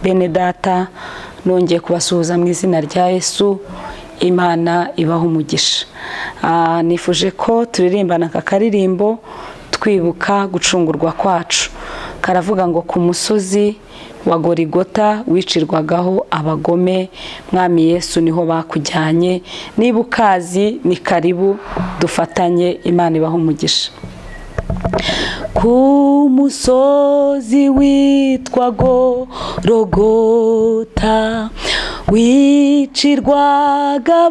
bene data nongeye kubasuhuza mu izina rya Yesu. Imana ibaho umugisha. Nifuje ko turirimbana aka karirimbo twibuka gucungurwa kwacu. Karavuga ngo ku musozi wa Gorigota wicirwagaho abagome, mwami Yesu niho bakujyanye. Niba ukazi ni karibu dufatanye. Imana ibaho umugisha. Ku musozi witwa Gorogota wicirwaga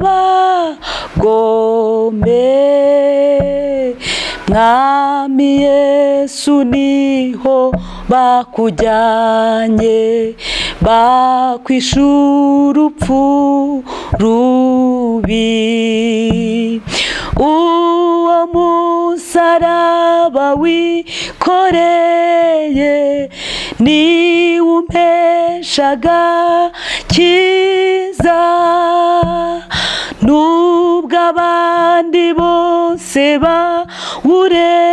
abagome, mwami Yesu niho bakujyanye, bakwishura urupfu rubi. Uwo musaraba wikoreye ni umpeshaga kiza, nubwo abandi bose bawureka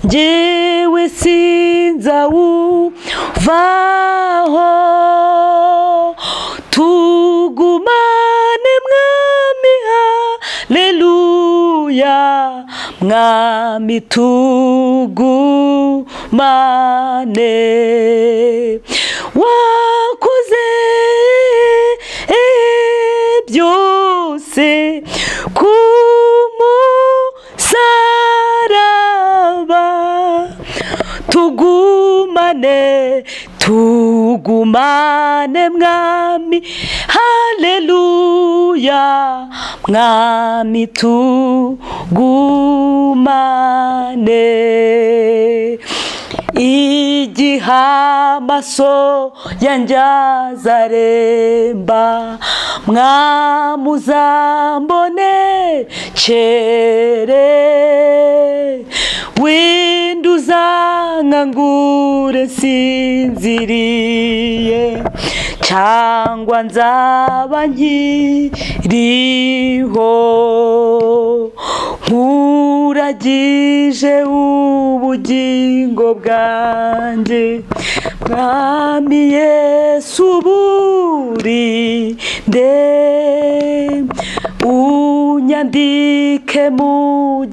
njyewe sinzawuvaho. Tugumane mwami, haleluya, mwami tugumane. Wakoze byose ku musaraba, tugumane tugumane mwami, haleluya, mwami tugumane. Igihe amaso yanjye azaremba, mwami uzambonekere, wenda uzankangure nsinziriye, cyangwa nzaba nkiriho, nkuragije ubugingo bwanjye, mwami Yesu burinde, unyandike mu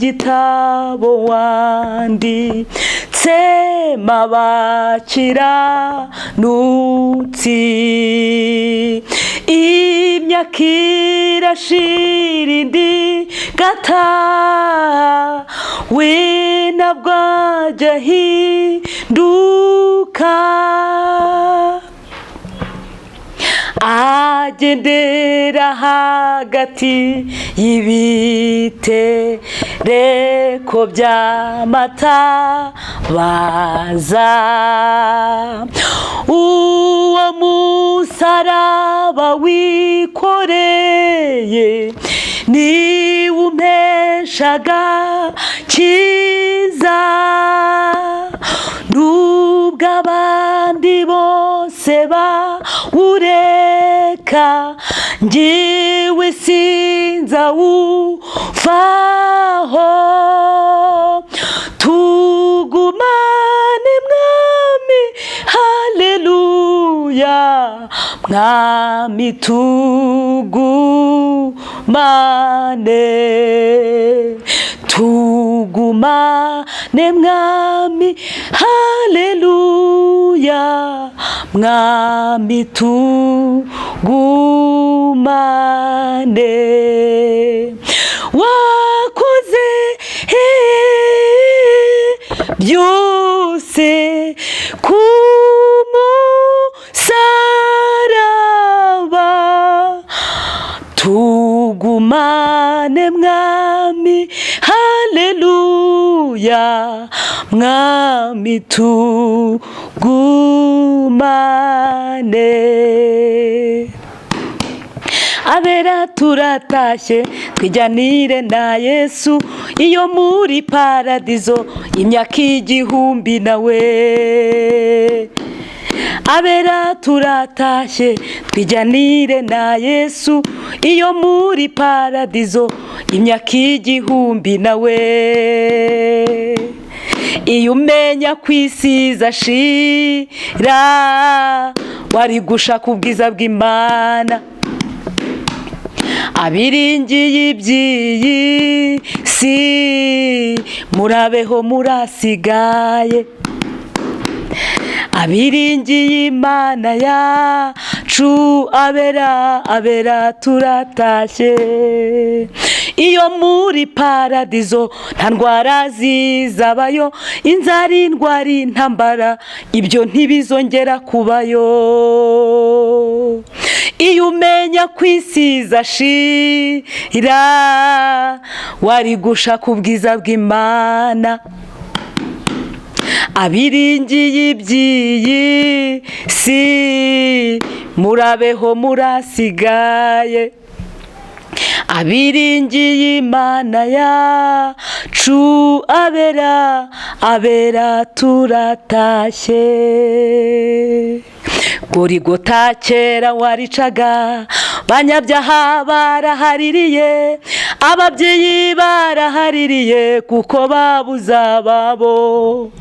gitabo wanditsemo abakiranutsi. Imyaka irashira indi gataha, we nabwo ajya ahinduka, agendera hagati y'ibitereko by'amatabaza. Uwo musaraba wikoreye ni umpeshaga kiza, nubwo abandi bose bawureka njyewe sinzawuvaho. Tugumane mwami, haleluya, mwami tugumane. Tugumane mwami, haleluya, mwami tugumane. Wakoze byose ku musaraba, tugumane mwami, haleluya, mwami tugumane. Abera turatashye twijyanire na Yesu iyo muri paradizo imyaka igihumbi nawe. Abera turatashye twijyanire na Yesu iyo muri paradizo imyaka igihumbi nawe. iyo umenya ku isi izashira wari gushaka ubwiza bw'Imana. Abiringiye iby'iyi si murabeho murasigaye, abiringiye Imana yacu abera turatashye. Iyo muri paradizo nta ndwara zizabayo, inzara indwara intambara ibyo ntibizongera kubayo. Iyo umenya ku isi izashira wari gushaka ubwiza bw'Imana. Abiringiye iby'iyi si murabeho murasigaye, abiringiye Imana yacu abera turatashye. Gorigota kera waricaga, banyabyaha barahaririye, ababyeyi barahaririye kuko babuze ababo.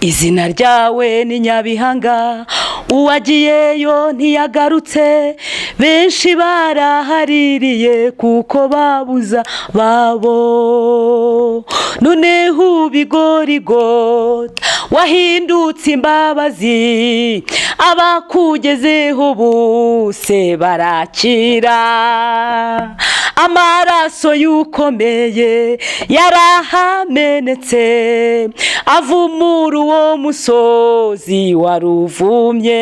Izina ryawe ni Nyabihanga, uwagiyeyo ntiyagarutse, benshi barahaririye kuko babuza babo. Noneho ubigorigota wahindutse imbabazi, abakugezeho bose barakira. Amaraso y'ukomeye yarahamenetse, avumura uwo musozi waruvumye.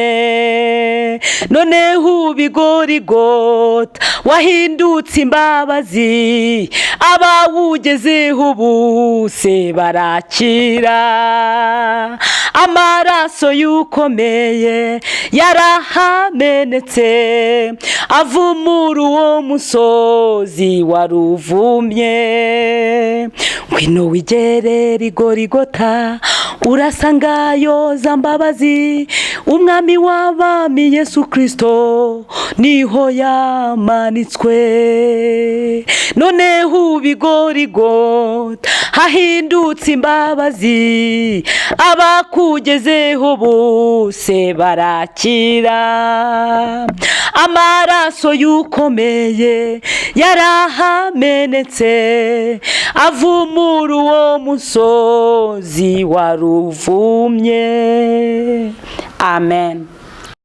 Noneho ubigorigota wahindutse imbabazi, abawugezeho bose barakira. Amaraso y'ukomeye yarahamenetse, avumura uwo musozi waruvumye. Ngwino wigerere Gorigota urasangayo za mbabazi, umwami w'abami Yesu Kristo niho yamanitswe. Noneho ubigorigota hahindutse imbabazi, abakugezeho bose barakira. Amaraso y'ukomeye yarahamenetse, avumura uwo musozi waruvumye. Amen.